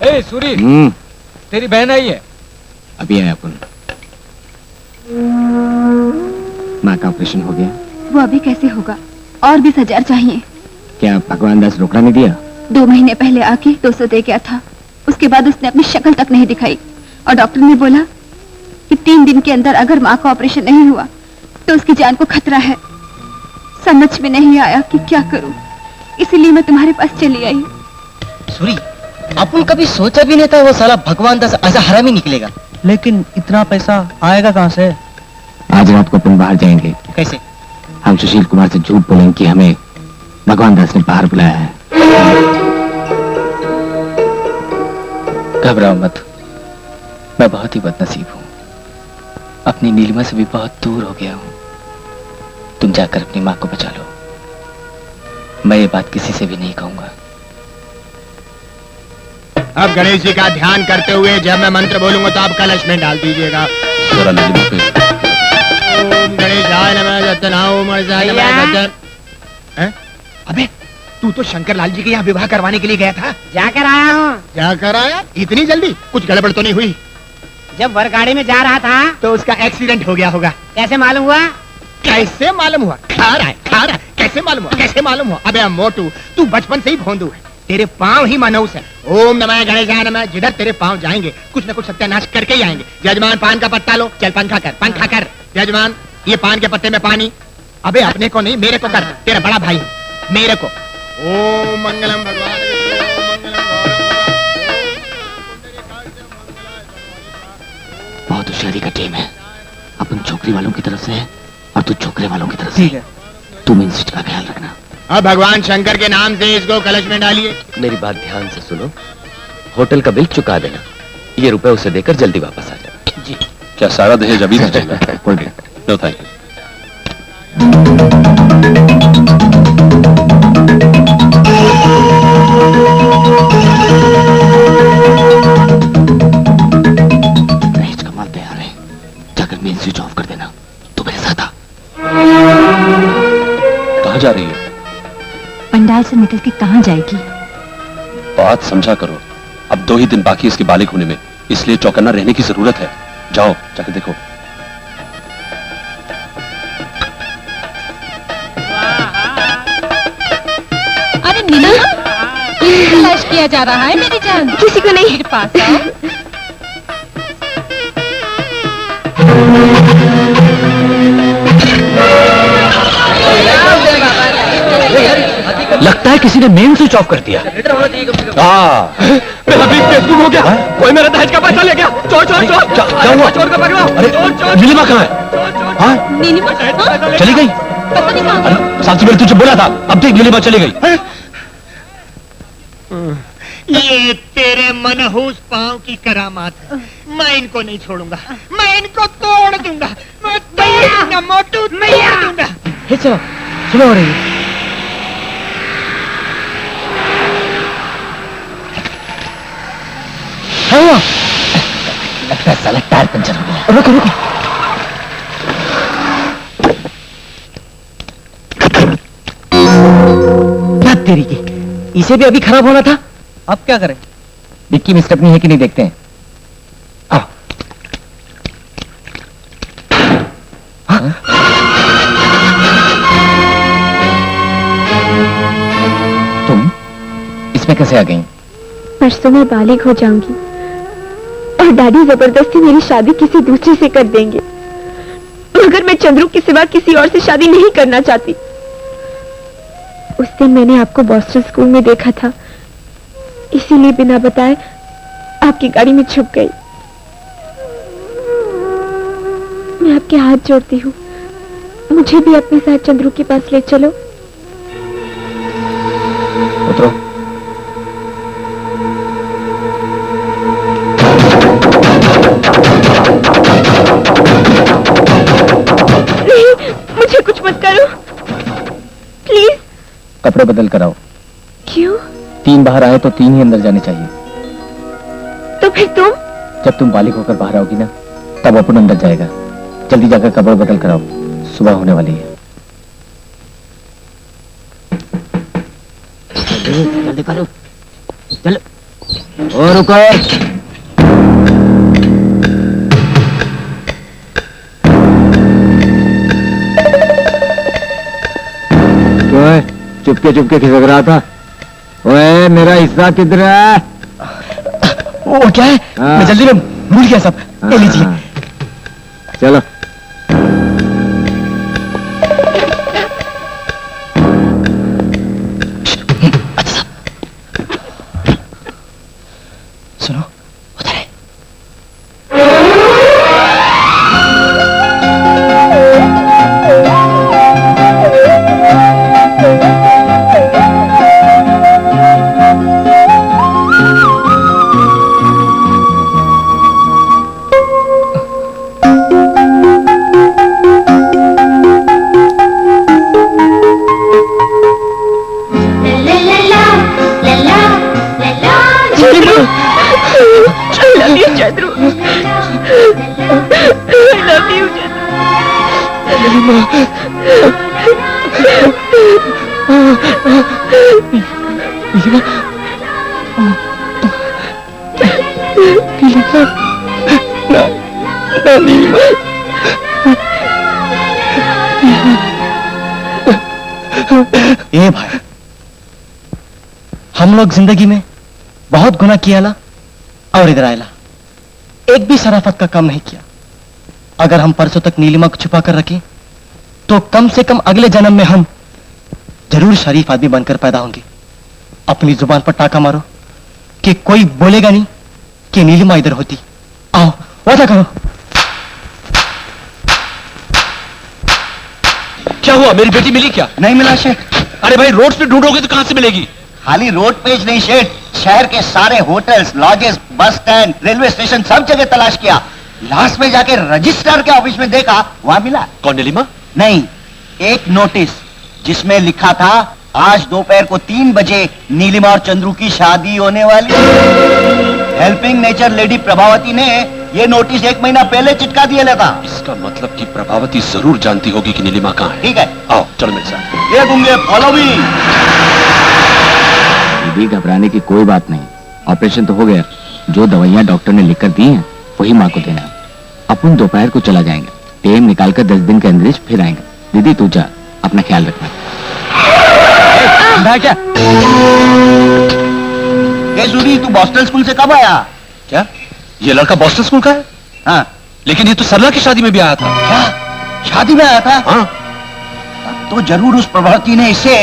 ए सूरी, तेरी बहन आई है। अभी आया अपन। माँ का ऑपरेशन हो गया। वो अभी कैसे होगा? और 20,000 चाहिए। क्या भगवान दास रोकड़ा नहीं दिया? 2 महीने पहले आके 200 दे गया था। उसके बाद उसने अपनी शक्ल तक नहीं दिखाई और डॉक्टर ने बोला कि 3 दिन के अंदर अगर माँ का ऑपरेशन नहीं हुआ तो उसकी जान को खतरा है। समझ में नहीं आया कि क्या करूं, इसीलिए मैं तुम्हारे पास चली आई। सूरी, अपन कभी सोचा भी नहीं था वो साला भगवान दास ऐसा हरामी निकलेगा। लेकिन इतना पैसा आएगा कहाँ से? आज रात को अपन बाहर जाएंगे। कैसे? हम सुशील कुमार से झूठ बोलेंगे कि हमें भगवान दास ने बाहर बुलाया है। घबराओ मत, मैं बहुत ही बदनसीब हूँ। अपनी नीलिमा से भी बहुत दूर हो गया हूँ। तुम जाकर अपनी माँ को बचा लो। मैं ये बात किसी से भी नहीं कहूंगा। अब गणेश जी का ध्यान करते हुए जब मैं मंत्र बोलूंगा तो आप कलश में डाल दीजिएगा। जरा नीलिमा पे। ओम गणेशाय नमः दत्तनाओमर्जाय नमः दत्तन। अबे तू तो शंकर लाल जी के यहाँ विवाह करवाने के लिए गया था। जाकर आया हूँ। जाकर आया? इतनी जल्दी? कुछ गड़बड़ तो नहीं हुई? जब वर गाड़ी में जा रहा था तो उसका एक्सीडेंट हो गया होगा। कैसे मालूम हुआ? कैसे मालूम हुआ? खा रहा है। कैसे मालूम हुआ? कैसे मालूम हुआ? अबे मोटू, तू बचपन से ही भोंदू है। तेरे पाँव ही मनहूस है। ओम नमः गणेशाय नमः। जिधर तेरे पाँव जाएंगे कुछ न कुछ सत्यानाश करके ही आएंगे। जजमान पान का पत्ता लो। चल पंखा कर। जजमान ये पान के पत्ते में पानी। अबे अपने को नहीं, मेरे को कर। तेरा बड़ा भाई मेरे को। ओम मंगलम भगवान बहुत होशियारी का टीम है। अपन छोकरी वालों की तरफ से है और तू छोकरे वालों की तरफ से। ठीक है। तुम इन चीज का ख्याल रखना। अब भगवान शंकर के नाम से इसको कलश में डालिए। मेरी बात ध्यान से सुनो। होटल का बिल चुका देना। ये रुपए उसे देकर जल्दी वापस आ जाओ। जी। क्या सारा दहेज अभी तक चल नो थैंक यू। दहेज का माल तैयार है। जाकर मेन स्विच ऑफ कर देना। तू मेरे साथ आ। कहाँ जा रही है? पंडाल से निकल के कहाँ जाएगी? बात समझा करो। अब 2 ही दिन बाकी इसके बालिग होने में, इसलिए चौकन्ना रहने की जरूरत है। जाओ जाकर देखो। अरे नीना, तलाश किया जा रहा है मेरी जान। किसी को नहीं। पास आओ। लगता है किसी ने मेन स्विच ऑफ कर दिया। मेरा बीच फेसबुक हो गया। कोई मेरा दहेज का पैसा ले गया। चोर चोर को पकड़ो। अरे नीलिमा कहाँ है? हाँ नीलिमा चली गई। पता नहीं कहाँ गई। साक्षी मैंने तुझे बोला था। अब देख नीलिमा चली गई। ये तेरे मनहूस पाँव की करामात है। मैं इनको नहीं छोड़ूंगा। मैं इनको तोड़ दूंगा। मैं तोड़ दूंगा मोटू, तोड़ दूंगा। सुनो हो रही है। लगता है साला टायर पंचर हो गया। रुको। क्या तेरी की, इसे भी अभी खराब होना था। अब क्या करें? डिक्की में स्टेपनी है कि नहीं देखते हैं। तुम इसमें कैसे आ गई? परसों मैं बालिग हो जाऊंगी और डैडी जबरदस्ती मेरी शादी किसी दूसरे से कर देंगे। मगर मैं चंद्रू के सिवा किसी और से शादी नहीं करना चाहती। उस दिन मैंने आपको बॉस्टन स्कूल में देखा था, इसीलिए बिना बताए आपकी गाड़ी में छुप गई। मैं आपके हाथ जोड़ती हूँ, मुझे भी अपने साथ चंद्रू के पास ले चलो। उतरो। नहीं, मुझे कुछ मत करो प्लीज। कपड़े बदल कर आओ। क्यों? 3 बाहर आए तो 3 ही अंदर जाने चाहिए। तो फिर तुम? जब तुम बालिग होकर बाहर आओगी ना, तब अपन अंदर जाएगा। जल्दी जाकर कपड़े बदल कर आओ, सुबह होने वाली है। जल्दी करो, चलो। और रुको। ओए, चुपके चुपके खिसक रहा था। ओए, मेरा हिस्सा किधर है? वो क्या है? हाँ। मैं जल्दी में भूल गया सब। ले लीजिए। हाँ। चलो। सुनो, उधर है। I love you, Chandru. I love you, Chandru. ए भाई, हम लोग जिंदगी में बहुत गुनाह किया ला और इधर आयला एक भी शराफत का काम नहीं किया। अगर हम परसों तक नीलिमा को छुपा कर रखें तो कम से कम अगले जन्म में हम जरूर शरीफ आदमी बनकर पैदा होंगे। अपनी जुबान पर टाका मारो कि कोई बोलेगा नहीं कि नीलिमा इधर होती। आओ वादा करो। क्या हुआ? मेरी बेटी मिली क्या? नहीं मिला शेठ। अरे भाई, रोड पे ढूंढोगे तो कहां से मिलेगी? खाली रोड पेज नहीं शेठ, शहर के सारे hotels, lodges, bus stand, railway station सब जगह तलाश किया। लास्ट में जाके रजिस्ट्रार के ऑफिस में देखा, वहां मिला। कौन नीलिमा? नहीं, एक नोटिस जिसमें लिखा था आज दोपहर को 3 बजे नीलिमा और चंद्रू की शादी होने वाली। हेल्पिंग नेचर लेडी प्रभावती ने ये नोटिस 1 महीना पहले चिटका दिया लेता। इसका मतलब कि प्रभावती जरूर जानती होगी कि नीलिमा कहाँ है। ठीक है, आओ चलो मेरे साथ। ये गुंगे फॉलो मी। दीदी, घबराने की कोई बात नहीं। ऑपरेशन तो हो गया। जो दवाइयाँ डॉक्टर ने लिखकर दी हैं वही माँ को देना। अपन दोपहर को चला जाएंगे। टाइम निकालकर 10 दिन के अंदर फिर आएंगे। दीदी तू जा, अपना ख्याल रखना। क्या? ये सूरी, तू बॉस्टन स्कूल से कब आया? क्या ये लड़का बॉस्टन स्कूल का है? हाँ। लेकिन ये तो सरला की शादी में भी आया था। क्या शादी में आया था? हाँ। तब तो जरूर उस प्रभावती ने इसे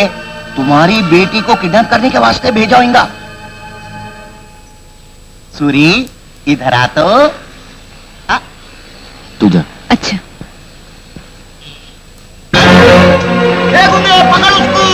तुम्हारी बेटी को किडनैप करने के वास्ते भेजा होगा। सूरी, इधर आ तो। तू जा। अच्छा। पकड़ उसको।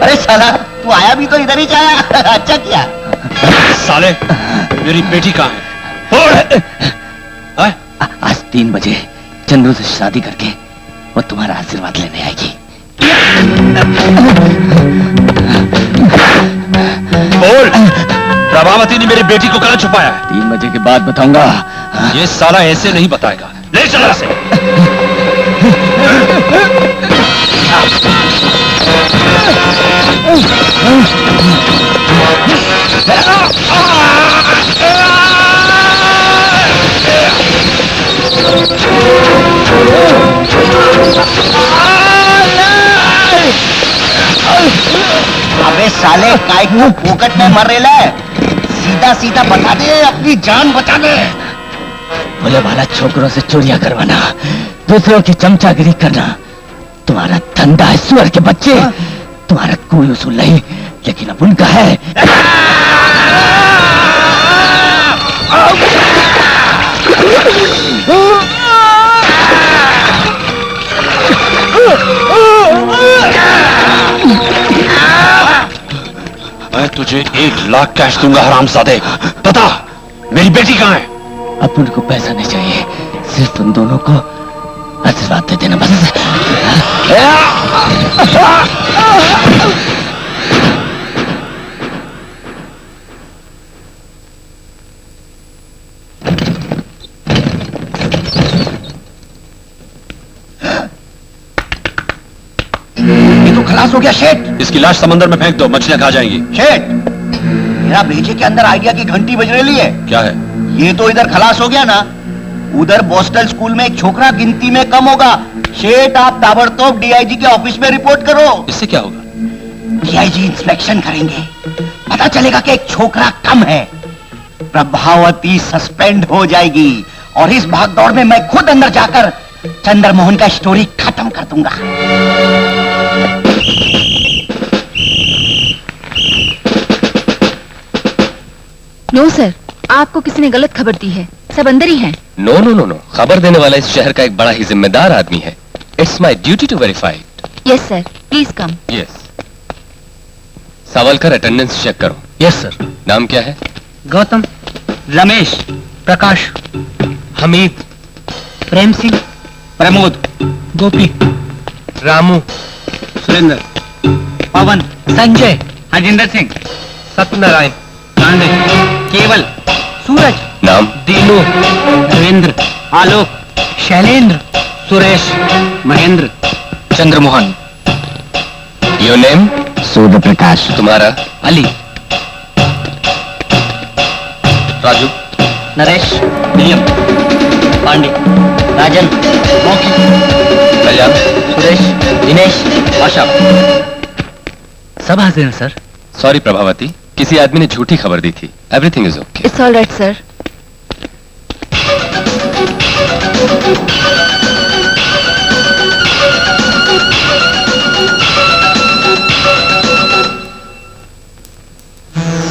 अरे साला, तू आया भी तो इधर ही जाया। अच्छा किया। साले, मेरी बेटी कहाँ है? आज 3 बजे चंद्रू से शादी करके वो तुम्हारा आशीर्वाद लेने आएगी। बोल, प्रभावती ने मेरी बेटी को कहाँ छुपाया है? 3 बजे के बाद बताऊंगा। ये साला ऐसे नहीं बताएगा। ले चला से। अबे साले, काय को फोकट में मर रहे है? सीधा सीधा बता दे, अपनी जान बचा ले। भोले भाला छोकरों से चोरियां करवाना, दूसरों की चमचागिरी करना तुम्हारा धंधा है। सुअर के बच्चे, तुम्हारा कोई उसूल नहीं, लेकिन अब उनका है। मैं तुझे 1 लाख कैश दूंगा हरामजादे। बता, मेरी बेटी कहाँ है? अब उनको पैसा नहीं चाहिए, सिर्फ उन दोनों को आशीर्वाद दे देना बस। ये तो खलास हो गया शेठ। इसकी लाश समंदर में फेंक दो, मछलियां खा जाएंगी। शेठ, मेरा भेजे के अंदर आइडिया की घंटी बज रही है। क्या है? ये तो इधर खलास हो गया ना, उधर बोस्टल स्कूल में एक छोकरा गिनती में कम होगा। शेठ, आप ताबड़तोड़ डीआईजी के ऑफिस में रिपोर्ट करो। इससे क्या होगा? डीआईजी इंस्पेक्शन करेंगे, पता चलेगा कि एक छोकरा कम है। प्रभावती सस्पेंड हो जाएगी और इस भागदौड़ में मैं खुद अंदर जाकर चंद्रमोहन का स्टोरी खत्म कर दूंगा। नो सर, आपको किसी ने गलत खबर दी है। सब अंदर ही हैं। नो नो नो नो, खबर देने वाला इस शहर का एक बड़ा ही जिम्मेदार आदमी है। It's my duty to verify it. Yes sir, please come. Yes. Sawalkar, attendance check करो। Yes sir. नाम क्या है? गौतम, रमेश, प्रकाश, हमीद, प्रेम सिंह, प्रमोद, गोपी, रामू, सुरेंद्र, पवन, संजय, हरजिंदर सिंह, सत्यनारायण, पांडे, केवल, सूरज, नाम? दीनू, देवेंद्र, आलोक, शैलेंद्र, सुरेश, महेंद्र, चंद्रमोहन। Your name? सूर्य प्रकाश। तुम्हारा? अली, राजू, नरेश, विलियम, पांडे, राजन, मोकी, कल्याण, सुरेश, दिनेश, आशा। सब हाजिर हैं सर। सॉरी प्रभावती, किसी आदमी ने झूठी खबर दी थी। Everything is okay. It's all right sir.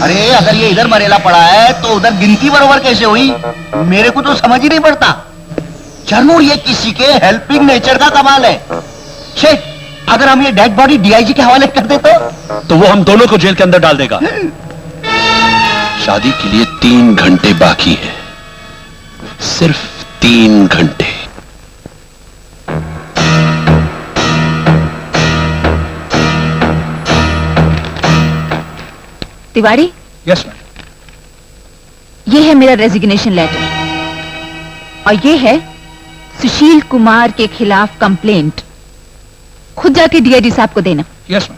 अरे अगर ये इधर मरेला पड़ा है तो उधर गिनती बरोबर कैसे हुई? मेरे को तो समझ ही नहीं पड़ता। जरूर ये किसी के हेल्पिंग नेचर का कमाल है। शेठ, अगर हम ये डेड बॉडी डीआईजी के हवाले कर दे तो वो हम दोनों को जेल के अंदर डाल देगा। शादी के लिए 3 घंटे बाकी है, सिर्फ 3 घंटे। Tiwari, yes ma'am. ये है मेरा रेजिग्नेशन लेटर और ये है सुशील कुमार के खिलाफ कंप्लेंट। खुद जाके डीआईजी साहब को देना। Yes ma'am.